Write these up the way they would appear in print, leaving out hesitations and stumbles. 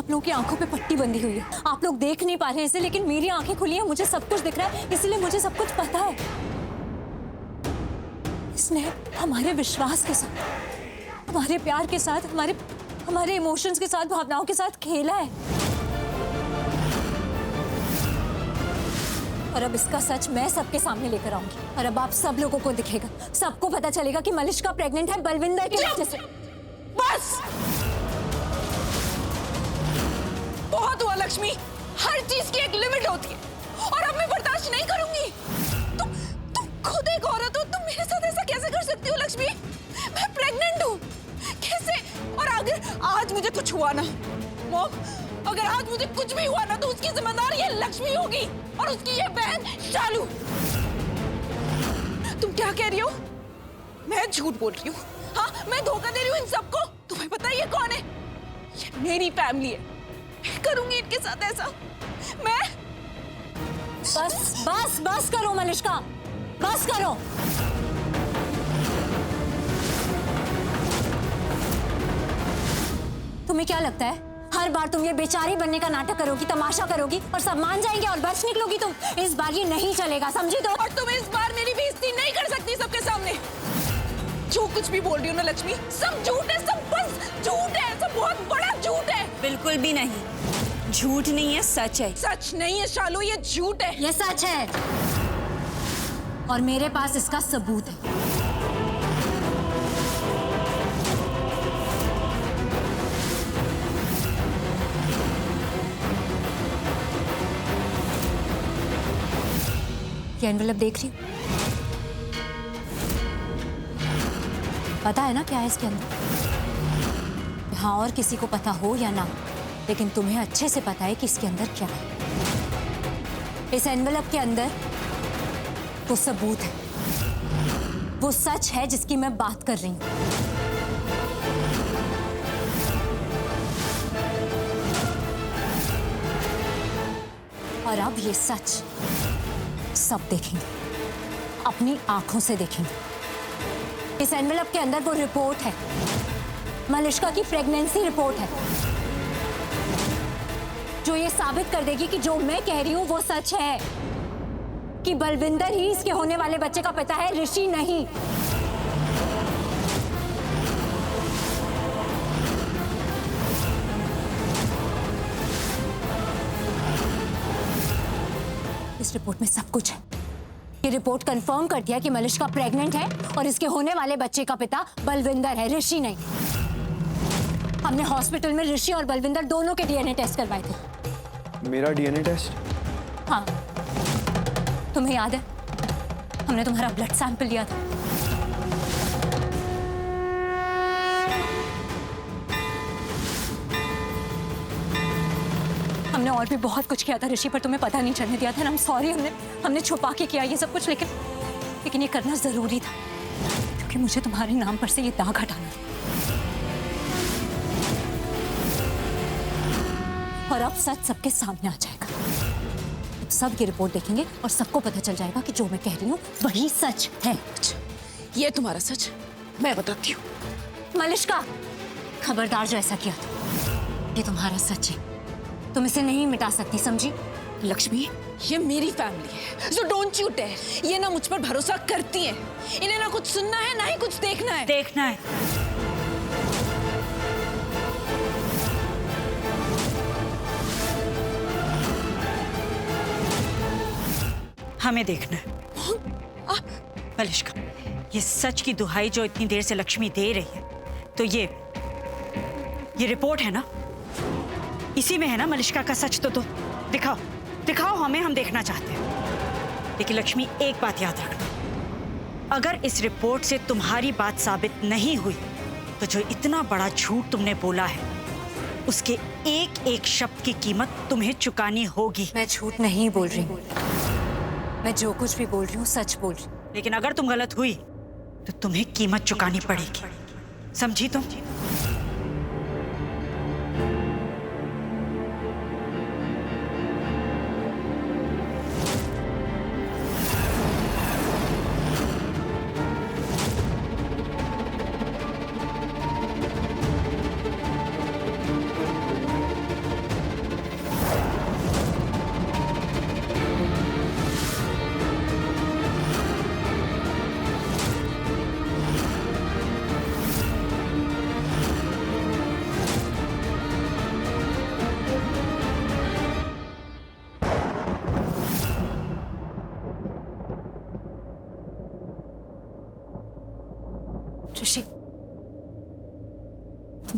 आप लोगों की आंखों पे पट्टी बंधी हुई है, आप लोग देख नहीं पा रहे हैं इसे, लेकिन मेरी आंखें खुली हैं, मुझे सब कुछ दिख रहा है, इसलिए मुझे सब कुछ पता है। इसने हमारे विश्वास के साथ, हमारे प्यार के साथ, हमारे इमोशंस के साथ, भावनाओं के साथ खेला है। और अब इसका सच मैं सबके सामने लेकर आऊंगी, और अब आप सब लोगों को दिखेगा, सबको पता चलेगा कि मलिष्का प्रेग्नेंट है बलविंदर के बच्चे से। बस बहुत हुआ लक्ष्मी, हर चीज की एक लिमिट होती है और अब मैं बर्दाश्त नहीं करूंगी। तुम खुद एक औरत हो, तुम मेरे साथ ऐसा कैसे कर सकती हो लक्ष्मी? मैं प्रेग्नेंट हूँ, कैसे? और अगर आज मुझे कुछ हुआ ना मॉम, अगर आज मुझे कुछ भी हुआ ना तो उसकी जिम्मेदार ये लक्ष्मी होगी और उसकी ये बहन शालू। तुम क्या कह रही हो? मैं झूठ बोल रही हूँ? हाँ, मैं धोखा दे रही हूँ इन सबको? तुम्हें पता है ये कौन है? ये मेरी फैमिली है, मैं करूंगी इनके साथ ऐसा? मैं बस बस बस करो मलिष्का, बस करो। तुम्हें क्या लगता है हर बार तुम ये बेचारी बनने का नाटक करोगी, तमाशा करोगी और सब मान जाएंगे और बच निकलोगी तुम? इस बार ये नहीं चलेगा, समझी? तो और तुम इस बार मेरी बेइज्जती नहीं कर सकती सबके सामने। जो कुछ भी बोल रही हो ना लक्ष्मी, सब झूठ है, सब बस झूठ है, सब बहुत बड़ा झूठ है। बिल्कुल भी नहीं, झूठ नहीं है, सच है। सच नहीं है शालू, ये झूठ है। ये सच है और मेरे पास इसका सबूत है। ये एनवेलप देख रही हो? पता है ना क्या है इसके अंदर? हाँ, और किसी को पता हो या ना, लेकिन तुम्हें अच्छे से पता है कि इसके अंदर क्या है। इस एनवेलप के अंदर वो सबूत है, वो सच है जिसकी मैं बात कर रही हूं। और अब ये सच सब देखेंगे, अपनी आंखों से देखेंगे। इस एनवेलप के अंदर वो रिपोर्ट है, मलिष्का की प्रेगनेंसी रिपोर्ट है, जो ये साबित कर देगी कि जो मैं कह रही हूं वो सच है, कि बलविंदर ही इसके होने वाले बच्चे का पिता है, ऋषि नहीं। इस रिपोर्ट में सब कुछ है। ये रिपोर्ट कंफर्म कर दिया कि मलिष्का प्रेग्नेंट है और इसके होने वाले बच्चे का पिता बलविंदर है, ऋषि नहीं। हमने हॉस्पिटल में ऋषि और बलविंदर दोनों के डीएनए टेस्ट करवाए थे। मेरा डीएनए टेस्ट? हाँ, तुम्हें याद है हमने तुम्हारा ब्लड सैंपल लिया था। हमने और भी बहुत कुछ किया था ऋषि, पर तुम्हें पता नहीं चलने दिया था। I'm सॉरी, हमने छुपा के किया ये सब कुछ, लेकिन ये करना जरूरी था, क्योंकि मुझे तुम्हारे नाम पर से ये दाग हटाना था। और अब सच सबके सामने आ जाएगा। अब सब की रिपोर्ट देखेंगे और सबको पता चल जाएगा कि जो मैं कह रही हूँ वही सच है। ये तुम्हारा सच, मैं बताती हूँ। मलिष्का, खबरदार जो ऐसा किया था, ये तुम्हारा सच है, तुम इसे नहीं मिटा सकती, समझी? लक्ष्मी, ये मेरी फैमिली है, so don't you dare। ये ना मुझ पर भरोसा करती है, इन्हें ना कुछ सुनना है ना ही कुछ देखना है। देखना है। हमें देखना है। मलिष्का, ये सच की दुहाई जो इतनी देर से लक्ष्मी दे रही है, तो ये रिपोर्ट है ना, इसी में है ना मलिष्का का सच। तो दिखाओ दिखाओ हमें, हम देखना चाहते हैं। लेकिन लक्ष्मी, एक बात याद रखना, अगर इस रिपोर्ट से तुम्हारी बात साबित नहीं हुई तो जो इतना बड़ा झूठ तुमने बोला है उसके एक एक शब्द की कीमत तुम्हें चुकानी होगी। मैं झूठ नहीं बोल रही हूँ, मैं जो कुछ भी बोल रही हूँ सच बोल रही हूँ। लेकिन अगर तुम गलत हुई तो तुम्हें कीमत चुकानी पड़ेगी, समझी तुम?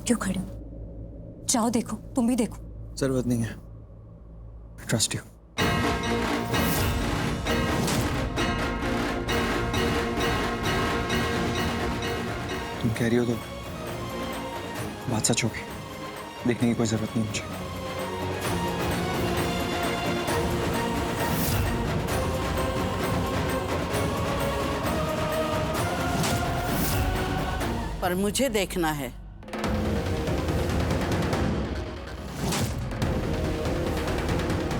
क्यों खड़े हो? जाओ देखो, तुम भी देखो। जरूरत नहीं है, ट्रस्ट यू। तुम कह रही हो तो बात सच होगी, देखने की कोई जरूरत नहीं मुझे। पर मुझे देखना है।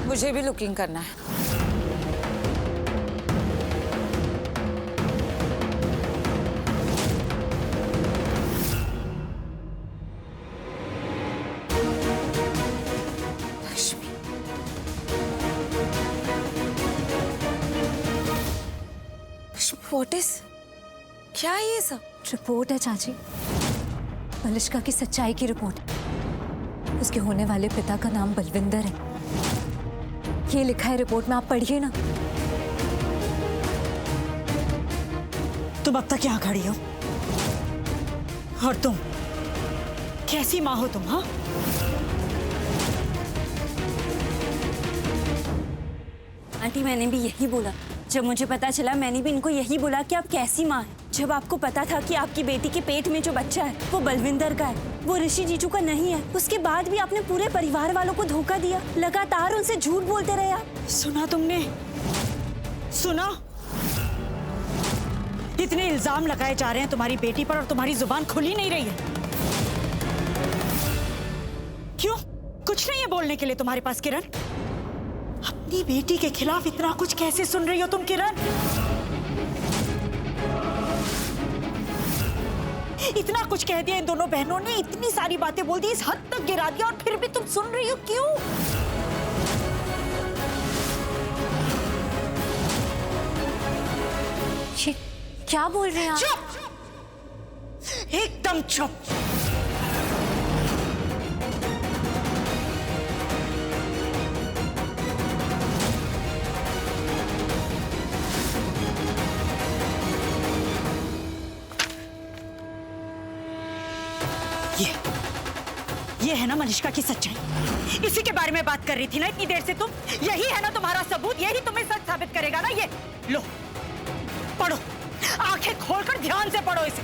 मुझे भी लुकिंग करना है। लक्ष्मी, व्हाट इज, क्या है ये सब? रिपोर्ट है चाची, मलिष्का की सच्चाई की रिपोर्ट। उसके होने वाले पिता का नाम बलविंदर है। ये लिखा है रिपोर्ट में, आप पढ़िए ना। तुम अब तक यहाँ खड़ी हो, और तुम कैसी माँ हो तुम? हाँ, आंटी मैंने भी यही बोला। जब मुझे पता चला मैंने भी इनको यही बोला कि आप कैसी माँ हैं। जब आपको पता था कि आपकी बेटी के पेट में जो बच्चा है वो बलविंदर का है, वो ऋषि जीजू का नहीं है, उसके बाद भी आपने पूरे परिवार वालों को धोखा दिया। लगातार उनसे झूठ बोलते रहे आप। सुना तुमने? सुना? इतने इल्जाम लगाए जा रहे हैं तुम्हारी बेटी पर और तुम्हारी जुबान खुल ही नहीं रही है। क्यों? कुछ नहीं है बोलने के लिए तुम्हारे पास किरण? अपनी बेटी के खिलाफ इतना कुछ कैसे सुन रही हो तुम किरण? इतना कुछ कह दिया इन दोनों बहनों ने, इतनी सारी बातें बोल दी, इस हद तक गिरा दिया, और फिर भी तुम सुन रही हो? क्यों? ये क्या बोल रहे हैं आप? चुप! एकदम चुप! ये है ना मलिष्का की सच्चाई? इसी के बारे में बात कर रही थी ना इतनी देर से तुम? यही है ना तुम्हारा सबूत? यही तुम्हें सच साबित करेगा ना? ये लो, पढ़ो, आंखें खोलकर ध्यान से पढ़ो इसे।